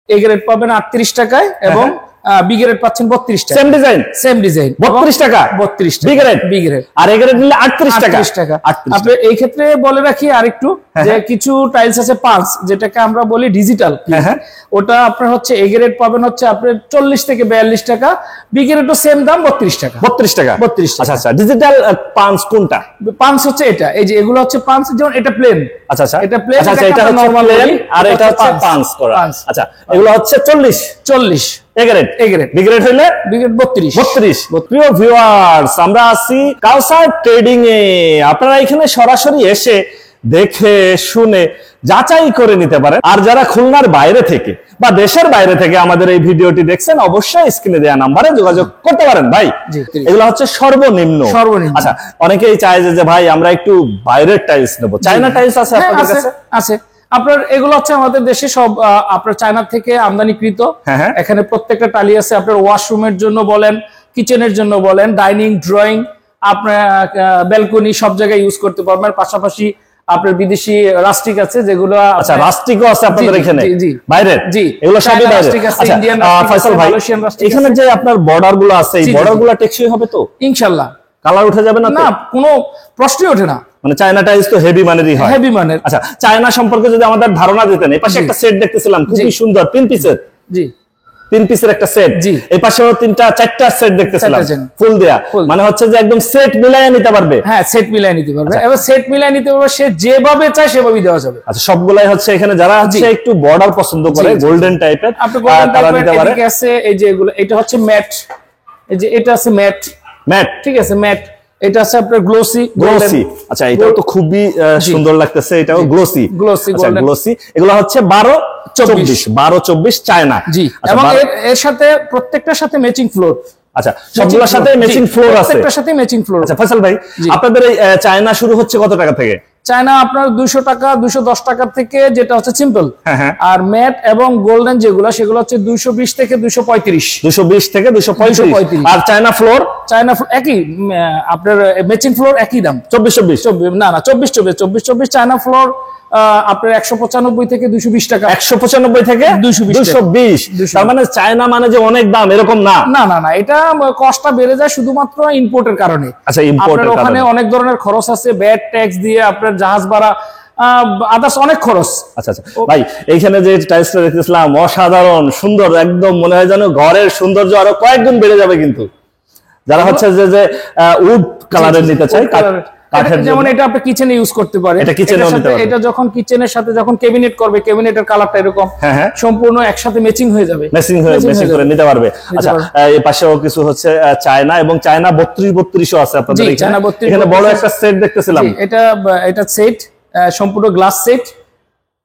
A grade পাবেন 38 টাকায় এবং বি গ্রেড পাচ্ছেন 32 টাকা। সেম ডিজাইন 32 টাকা 32 টাকা বি গ্রেড আর এ গ্রেড নিলে 38 টাকা। আপনি এই ক্ষেত্রে বলে রাখি আরেকটু যে কিছু টাইলস আছে পাঁচ, যেটাকে আমরা বলি ডিজিটাল, ওটা আপনার হচ্ছে এ গ্রেড পাবেন হচ্ছে আপনার 40 থেকে 42 টাকা, বি গ্রেডও সেম দাম 32 টাকা। 32 টাকা। আচ্ছা আচ্ছা, ডিজিটাল পাঁচ কোনটা? পাঁচ হচ্ছে এটা, এই যে এগুলো হচ্ছে পাঁচ, যেমন এটা প্লেন। আচ্ছা আচ্ছা, এটা প্লেন, আচ্ছা এটা হচ্ছে প্লেন আর এটা হচ্ছে পাঁচ করা। আচ্ছা এগুলো হচ্ছে 40 এ গ্রেড। বি গ্রেড হইলে 32। প্রিয় ভিউয়ার্স, আমরা আছি কাউসার ট্রেডিং এ। আপনারা এখানে সরাসরি এসে দেখে শুনে যাচাই করে নিতে পারেন। আর যারা খুলনার বাইরে থেকে বা দেশের বাইরে থেকে আমাদের এই ভিডিওটি দেখছেন, অবশ্যই স্ক্রিনে দেওয়া নাম্বারে যোগাযোগ করতে পারেন ভাই। এগুলো হচ্ছে সর্বনিম্ন। আচ্ছা, অনেকেই চায় যে ভাই আমরা একটু বাইরের টাইলস নেব, চায়না টাইলস আছে আপনাদের কাছে? আছে। আপনার এগুলো হচ্ছে আমাদের দেশে সব আপনার চায়না থেকে আমদানিকৃত। এখানে প্রত্যেকটা টালি আছে, আপনার ওয়াশরুমের জন্য বলেন, কিচেনের জন্য বলেন, ডাইনিং, ড্রয়িং, আপনার ব্যালকনি সব জায়গায় ইউজ করতে পারবেন। পাশাপাশি আপনার বিদেশি রাস্টিক আছে যেগুলো। আচ্ছা, রাস্টিকও আছে আপনাদের এখানে বাইরের? জি, এগুলো সবই বাইরের। আচ্ছা ফয়সাল ভাই, এখানে যে আপনার বর্ডার গুলো আছে, এই বর্ডার গুলো টেকসই হবে তো ইনশাআল্লাহ? কালার উঠে যাবে না? না, কোনো প্রশ্নই ওঠে না। মানে চায়না টাইলস তো হেভি মানেরই হয়। হেভি মানের। আচ্ছা, চায়না সম্পর্কে যদি আমাদের ধারণা দিতেন। এই পাশে একটা সেট দেখতেছিলাম, খুবই সুন্দর, 3 পিসের। জি, 3 পিসের একটা সেট। জি, এই পাশেও 4টা সেট দেখতেছিলাম ফুল দেয়া। মানে হচ্ছে যে একদম সেট মিলাইয়া নিতে পারবে। হ্যাঁ, সেট মিলাইয়া নিতে পারবে। এবার সেট মিলাইয়া নিতে পারবে, সে যেভাবে চায় সেভাবেই দেওয়া যাবে। আচ্ছা, সবগুলাই হচ্ছে এখানে যারা হচ্ছে একটু বর্ডার পছন্দ করে, গোল্ডেন টাইপের, আপনি গোল্ডেন টাইপের নিতে পারে। ঠিক আছে, এই যে এগুলো, এটা হচ্ছে ম্যাট, এই যে এটা আছে ম্যাট। ঠিক আছে, ম্যাট। এটা আছে আপনার গ্লোসি। আচ্ছা, এটাও তো খুবই সুন্দর লাগতেছে, এটাও গ্লোসি। আচ্ছা, গ্লোসি। এগুলো হচ্ছে 12-24 চায়না। জি, এবং এর সাথে প্রত্যেকটার সাথে ম্যাচিং ফ্লোর। আচ্ছা, সবগুলোর সাথে ম্যাচিং ফ্লোর আছে, প্রত্যেকটার সাথে ম্যাচিং ফ্লোর। আচ্ছা ফয়সাল ভাই, আপনাদের এই চায়না শুরু হচ্ছে কত টাকা থেকে? চায়না আপনার 200 টাকা, 210 টাকা থেকে, যেটা হচ্ছে সিম্পল। আর ম্যাট এবং গোল্ডেন যেগুলো, সেগুলো হচ্ছে 220 থেকে 235। 220 থেকে 235। আর চায়না ফ্লোর? চায়না ফ্লোর একই, আপনার ম্যাচিং ফ্লোর একই দাম, 24 না 24 চায়না ফ্লোর আপনার 195 থেকে 220 টাকা। 195 থেকে 220। তার মানে চায়না মানে যে অনেক দাম এরকম না। না না না, এটা কস্টটা বেড়ে যায় শুধুমাত্র ইম্পোর্টের কারণে। আচ্ছা, ইম্পোর্টের কারণে ওখানে অনেক ধরনের খরচ আছে, ব্যাট ট্যাক্স দিয়ে আপনার জাহাজ ভাড়া, আদার্স অনেক খরচ। আচ্ছা আচ্ছা ভাই, এইখানে যে টাইলসটা দেখতেছিলাম অসাধারণ সুন্দর, একদম মনে হয় যেন ঘরের সৌন্দর্য আরো কয়েকগুণ বেড়ে যাবে। কিন্তু যারা হচ্ছে যে উড কালারের নিতে চায়, যেমন এটা আপনি কিচেনে ইউজ করতে পারেন। এটা যখন কিচেনের সাথে যখন ক্যাবিনেট করবে, ক্যাবিনেটের কালারটা এরকম সম্পূর্ণ একসাথে ম্যাচিং হয়ে যাবে, ম্যাচিং করে নিতে পারবে। আচ্ছা, এই পাশেও কিছু হচ্ছে চায়না, এবং চায়না 32-32ও আছে আপনাদের এখানে। এখানে বড় একটা সেট দেখতেছিলাম, এটা সেট সম্পূর্ণ গ্লাস সেট।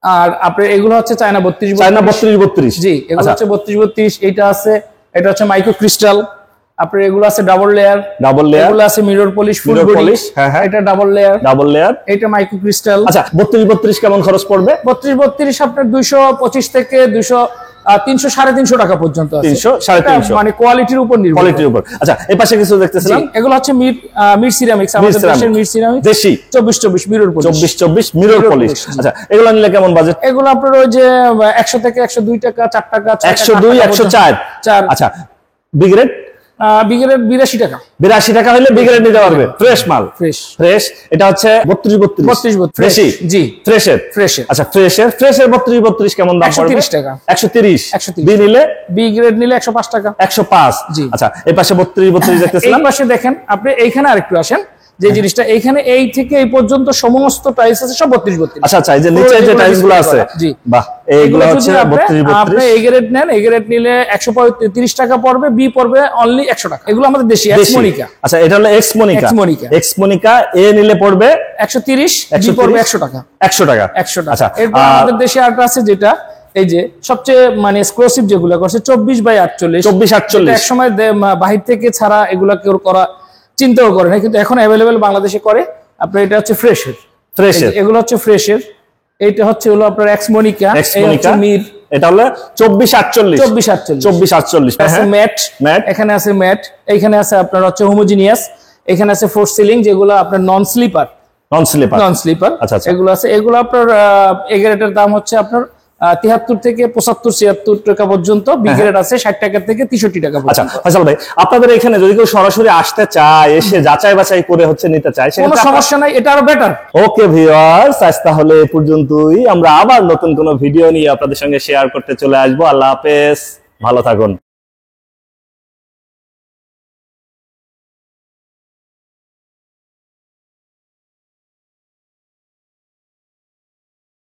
আর আপনার এগুলো হচ্ছে চায়না 32-32। জি, এগুলো হচ্ছে 32-32। এটা আছে, এটা হচ্ছে মাইক্রো ক্রিস্টাল। আপনার এগুলো আছে ডাবল লেয়ার, এগুলো আছে মিরর পলিশ, ফুল বডি। এটা ডাবল লেয়ার, এটা মাইক্রো ক্রিস্টাল। আচ্ছা, 32-32 কেমন খরচ পড়বে? 32-32 আপনার 225 থেকে 300-350 টাকা পর্যন্ত আছে। 300-350 মানে কোয়ালিটির উপর নির্ভর। আচ্ছা, এই পাশে কিছু দেখতেছিলাম, এগুলো হচ্ছে মির সিরামিক্স, আমাদের দেশের মির সিরামিক্স, দেশি 24-24 মিরর পলিশ। 24-24 mirror polish. আচ্ছা, এগুলো নিলে কেমন বাজেট? এগুলো আপনার ওই যে 100 থেকে 102 টাকা, 4 টাকা, 102, 104। আচ্ছা, বি গ্রেড? বি গ্রেড 82 টাকা। 82 টাকা হলে বি গ্রেড নিতে পারবে, ফ্রেশ মাল। ফ্রেশ। এটা হচ্ছে 32-32। জি, ফ্রেশের। আচ্ছা, ফ্রেশের 32-32 কেমন দাম পড়বে? 130 টাকা। 130। বি নিলে, বি গ্রেড নিলে 105 টাকা। 105। জি। আচ্ছা, এই পাশে 32-32 দেখতেছিলাম। এই পাশে দেখেন আপনি, এইখানে আরেকটু আসেন, যে জিনিসটা এইখানে এই থেকে এই পর্যন্ত সমস্ত টাইলস আছে সব 32-32। আচ্ছা আচ্ছা, এই যে নিচে যে টাইলস গুলো আছে, জি বাহ, এইগুলো হচ্ছে 32-32। আপনি এই গ্রেড নেন, এই গ্রেড নিলে 130 টাকা পড়বে, বি পড়বে অনলি 100 টাকা। এগুলো আমাদের দেশি এক্সমোনিকা। আচ্ছা, এটা হলো এক্সমোনিকা। এ নিলে পড়বে 130, বি পড়বে 100 টাকা। 100 টাকা। আচ্ছা, এরপর আমাদের দেশে আরেকটা আছে, যেটা এই যে সবচেয়ে মানে এক্সক্লুসিভ যেগুলো করছে 24/48। 24/48 এক সময় বাহির থেকে ছাড়া এগুলা কেউ করা চিন্তাও করে না, কিন্তু এখন অ্যাভেলেবেল বাংলাদেশে করে। আপনার এটা হচ্ছে ফ্রেশের। এগুলো হচ্ছে ফ্রেশের। এটা হচ্ছে হলো আপনার এক্সমোনিকা, মির। এটা হলো 24/48। আছে ম্যাট, এখানে আছে ম্যাট, এখানে আছে আপনার হচ্ছে হোমোজিনিয়াস, এখানে আছে ফোর সিলিং, যেগুলো আপনার নন স্লিপার। আচ্ছা, এগুলো আছে। এগুলো আপনার এগারেটার দাম হচ্ছে আপনার 73 থেকে 75 76 টাকা পর্যন্ত, বি গ্রেড আছে 60 টাকা থেকে 63 টাকা আচ্ছা পর্যন্ত। ফয়সাল ভাই, আপনাদের এখানে যদি কেউ সরাসরি আসতে চায়, এসে যাচাই বাছাই করে নিতে চায়, কোনো সমস্যা নাই, এটা আরো বেটার। ওকে ভিউয়ার্স, আজ তাহলে এই পর্যন্তই। আমরা আবার নতুন কোনো ভিডিও নিয়ে আপনাদের সঙ্গে শেয়ার করতে চলে আসবো। আল্লাহ হাফেজ, ভালো থাকুন।